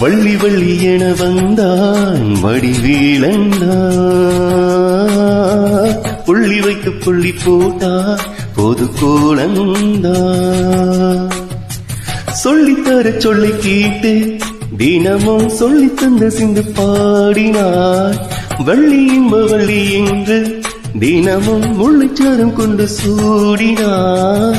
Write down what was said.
வள்ளி வள்ளி என வந்தான் வடிவேலந்தா புள்ளி வைத்து புள்ளி போட்டா பொது கோலந்தா சொல்லித்தர சொல்லி கேட்டு தினமும் சொல்லி தந்த சிந்து பாடினார் வள்ளி இன்ப வள்ளி என்று தினமும் முள்ளுச்சாரம் கொண்டு சூடினார்